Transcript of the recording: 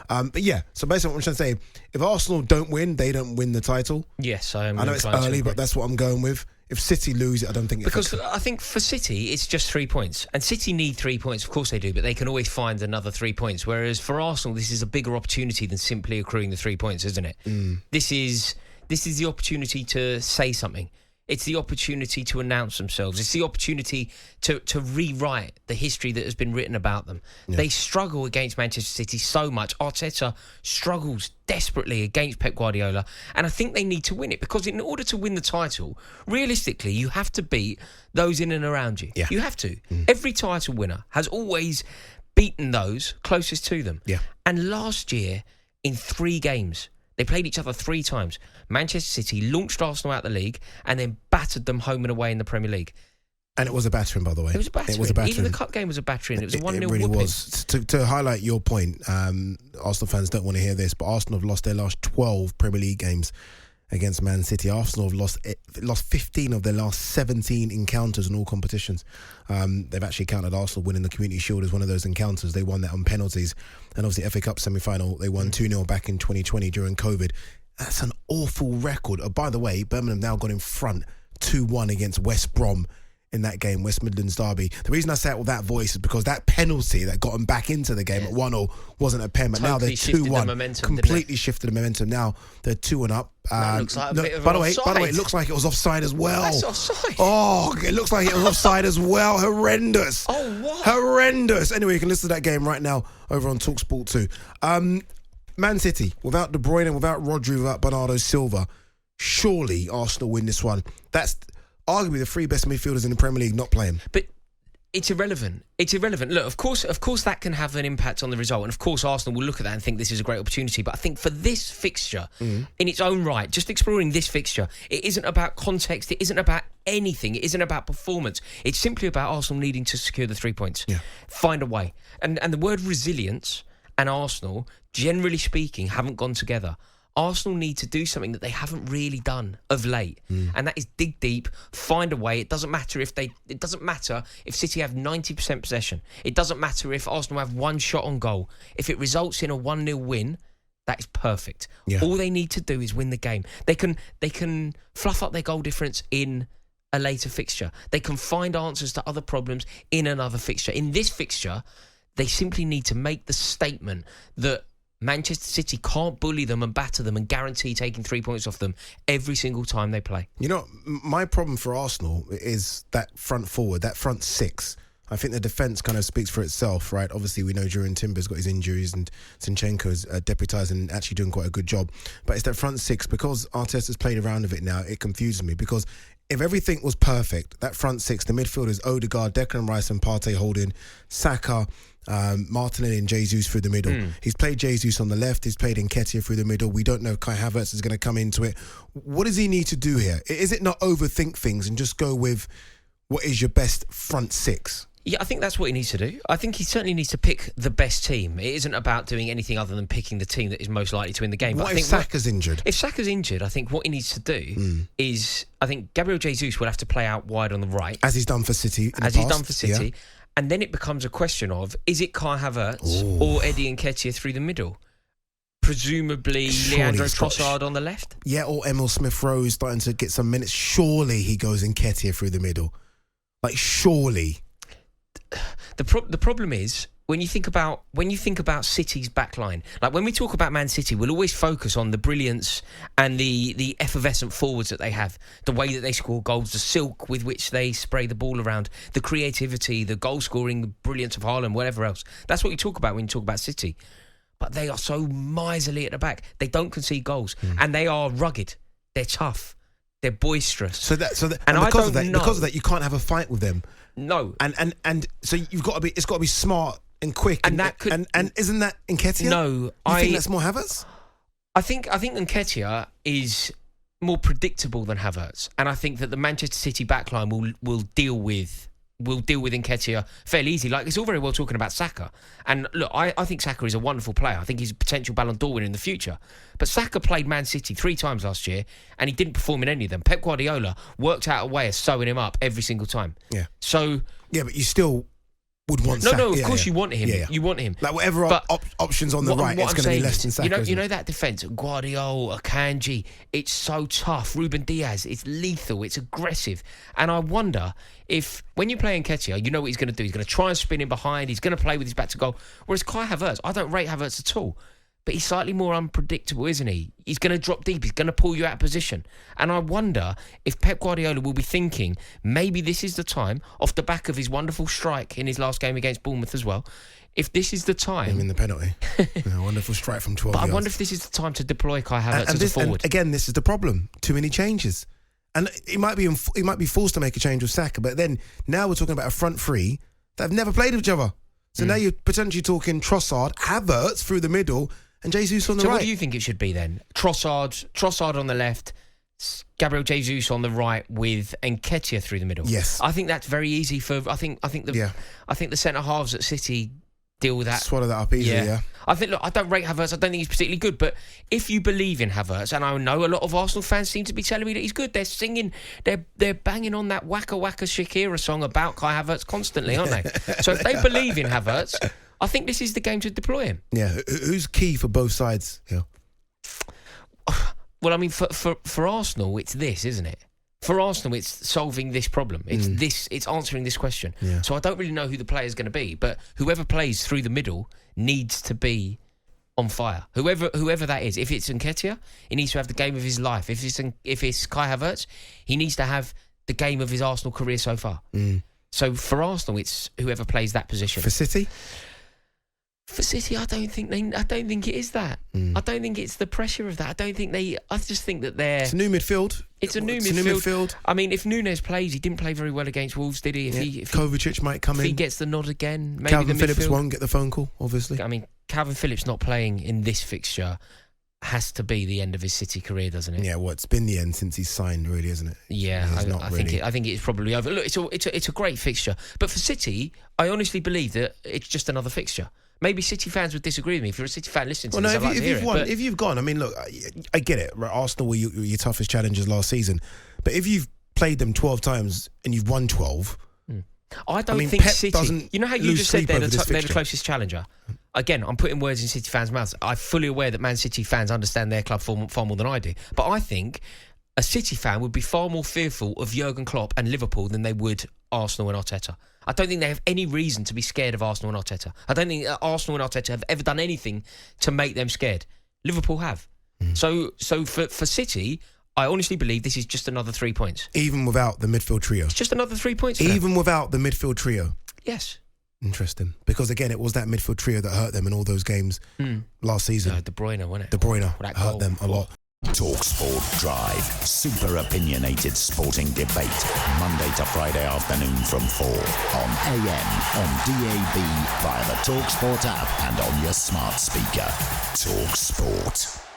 But yeah, so basically what I'm trying to say, if Arsenal don't win, they don't win the title. Yes, I know it's early, but that's what I'm going with. If City lose it, I don't think because I think for City it's just 3 points, and City need 3 points. Of course they do, but they can always find another 3 points. Whereas for Arsenal, this is a bigger opportunity than simply accruing the 3 points, isn't it? This is the opportunity to say something. It's the opportunity to announce themselves. It's the opportunity to rewrite the history that has been written about them. Yeah. They struggle against Manchester City so much. Arteta struggles desperately against Pep Guardiola. And I think they need to win it, because in order to win the title, realistically, you have to beat those in and around you. Yeah. You have to. Every title winner has always beaten those closest to them. Yeah. And last year, in 3 games, they played each other 3 times. Manchester City launched Arsenal out the league and then battered them home and away in the Premier League. And it was a battering, by the way. It was a battering. Even the cup game was a battering. It was a 1-0 It really whooping. was. To highlight your point, Arsenal fans don't want to hear this, but Arsenal have lost their last 12 Premier League games against Man City. Arsenal have lost 15 of their last 17 encounters in all competitions. They've actually counted Arsenal winning the Community Shield as one of those encounters. They won that on penalties. And obviously FA Cup semi-final, they won 2-0 back in 2020 during COVID. That's an awful record. Oh, by the way, Birmingham now got in front 2-1 against West Brom in that game, West Midlands derby. The reason I say it with that voice is because that penalty that got them back into the game at 1-0 wasn't a pen, but now they're 2-1. Completely shifted the momentum. Now they're 2-1 up. Looks like a bit of by the way, it looks like it was offside as well. That's offside. Oh, it looks like it was offside as well. Horrendous. Oh, what? Horrendous. Anyway, you can listen to that game right now over on talkSPORT 2. Man City, without De Bruyne, without Rodri, without Bernardo Silva, surely Arsenal win this one. That's arguably the 3 best midfielders in the Premier League not playing. But it's irrelevant. It's irrelevant. Look, of course that can have an impact on the result. And of course Arsenal will look at that and think this is a great opportunity. But I think for this fixture, in its own right, just exploring this fixture, it isn't about context. It isn't about anything. It isn't about performance. It's simply about Arsenal needing to secure the 3 points. Yeah. Find a way. And the word resilience and Arsenal, generally speaking, haven't gone together. Arsenal need to do something that they haven't really done of late, and that is dig deep, find a way. It doesn't matter if City have 90% possession. It doesn't matter if Arsenal have 1 shot on goal. If it results in a 1-0 win, that is perfect. Yeah. All they need to do is win the game. They can fluff up their goal difference in a later fixture. They can find answers to other problems in another fixture. In this fixture, they simply need to make the statement that Manchester City can't bully them and batter them and guarantee taking 3 points off them every single time they play. You know, my problem for Arsenal is that front forward, that front 6. I think the defence kind of speaks for itself, right? Obviously, we know Jurriën Timber's got his injuries and Zinchenko's deputising and actually doing quite a good job. But it's that front 6, because Arteta's played around with it now, it confuses me. Because if everything was perfect, that front 6, the midfielders, Odegaard, Declan Rice and Partey holding, Saka, Martinelli and Jesus through the middle. He's played Jesus on the left. He's played Nketiah through the middle. We don't know if Kai Havertz is going to come into it. What does he need to do here? Is it not overthink things and just go with what is your best front 6? Yeah, I think that's what he needs to do. I think he certainly needs to pick the best team. It isn't about doing anything other than picking the team that is most likely to win the game. What if Saka's injured? If Saka's injured, I think what he needs to do is, I think Gabriel Jesus will have to play out wide on the right. As he's done for City Yeah. And then it becomes a question of, is it Kai Havertz or Eddie Nketiah through the middle? Presumably Leandro Trossard on the left? Yeah, or Emil Smith-Rowe is starting to get some minutes. Surely he goes Nketiah through the middle. Like, surely. The problem is, when you think about City's backline, like when we talk about Man City, we'll always focus on the brilliance and the effervescent forwards that they have, the way that they score goals, the silk with which they spray the ball around, the creativity, the goal scoring, the brilliance of Haaland, whatever else. That's what you talk about when you talk about City. But they are so miserly at the back. They don't concede goals, and they are rugged. They're tough. They're boisterous. Because of that, you can't have a fight with them. No, and so you've got to be. It's got to be smart and quick, and that could. And isn't that Nketiah? No, I think that's more Havertz. I think Nketiah is more predictable than Havertz, and I think that the Manchester City backline will deal with Nketiah fairly easy. Like, it's all very well talking about Saka, and look, I think Saka is a wonderful player. I think he's a potential Ballon d'Or winner in the future. But Saka played Man City 3 times last year, and he didn't perform in any of them. Pep Guardiola worked out a way of sewing him up every single time. Yeah. So yeah, but you still would want Saka. No, of course you want him. You want him. Like whatever options on the right, it's going to be less than Saka. You know that defence, Guardiola, Akanji, it's so tough. Ruben Diaz, it's lethal, it's aggressive. And I wonder if, when you play Nketiah, you know what he's going to do. He's going to try and spin in behind. He's going to play with his back to goal. Whereas Kai Havertz, I don't rate Havertz at all. But he's slightly more unpredictable, isn't he? He's going to drop deep. He's going to pull you out of position. And I wonder if Pep Guardiola will be thinking, maybe this is the time, off the back of his wonderful strike in his last game against Bournemouth as well, if this is the time... in the penalty. Wonderful strike from 12 But yards. I wonder if this is the time to deploy Kai Havertz as a forward. And again, this is the problem. Too many changes. And he might be forced to make a change with Saka, but then now we're talking about a front three that have never played with each other. So now you're potentially talking Trossard, Havertz through the middle, and Jesus on the right. So what do you think it should be then? Trossard on the left, Gabriel Jesus on the right with Nketiah through the middle. Yes, I think that's very easy for. I think the centre halves at City deal with that. Swallow that up easily. Yeah. I think. Look, I don't rate Havertz. I don't think he's particularly good. But if you believe in Havertz, and I know a lot of Arsenal fans seem to be telling me that he's good. They're singing, they're banging on that Waka Waka Shakira song about Kai Havertz constantly, aren't they? So if they believe in Havertz, I think this is the game to deploy him. Yeah, who's key for both sides? Yeah. Well, I mean, for Arsenal, it's this, isn't it? For Arsenal, it's solving this problem. It's answering this question. Yeah. So I don't really know who the player's going to be, but whoever plays through the middle needs to be on fire. Whoever that is. If it's Nketiah, he needs to have the game of his life. If it's Kai Havertz, he needs to have the game of his Arsenal career so far. So for Arsenal, it's whoever plays that position. For City? For City, I don't think it is that. I don't think it's the pressure of that. I just think that it's a new midfield. It's a new midfield. I mean, if Núñez plays, he didn't play very well against Wolves, did he? If Kovacic might come in. If he gets the nod again, maybe Calvin Phillips won't get the phone call, obviously. I mean, Calvin Phillips not playing in this fixture has to be the end of his City career, doesn't it? Yeah, well, it's been the end since he's signed, really, isn't it? Yeah, I think it's probably over. Look, it's a great fixture, but for City, I honestly believe that it's just another fixture. Maybe City fans would disagree with me. If you're a City fan listening to this, I'd like to hear it. If you've gone, I mean, look, I get it. Right? Arsenal were your toughest challengers last season. But if you've played them 12 times and you've won 12... I think Pep City... You know how you just said they're the closest challenger? Again, I'm putting words in City fans' mouths. I'm fully aware that Man City fans understand their club far more than I do. But I think a City fan would be far more fearful of Jurgen Klopp and Liverpool than they would Arsenal and Arteta. I don't think they have any reason to be scared of Arsenal and Arteta. I don't think Arsenal and Arteta have ever done anything to make them scared. Liverpool have. So for City, I honestly believe this is just another 3 points. Even without the midfield trio? It's just another 3 points for Even them. without the midfield trio? Yes. Interesting. Because, again, it was that midfield trio that hurt them in all those games last season. De Bruyne, wasn't it? De Bruyne hurt them a lot. talkSPORT Drive. Super opinionated sporting debate. Monday to Friday afternoon from 4 on AM, on DAB, via the talkSPORT app and on your smart speaker. talkSPORT.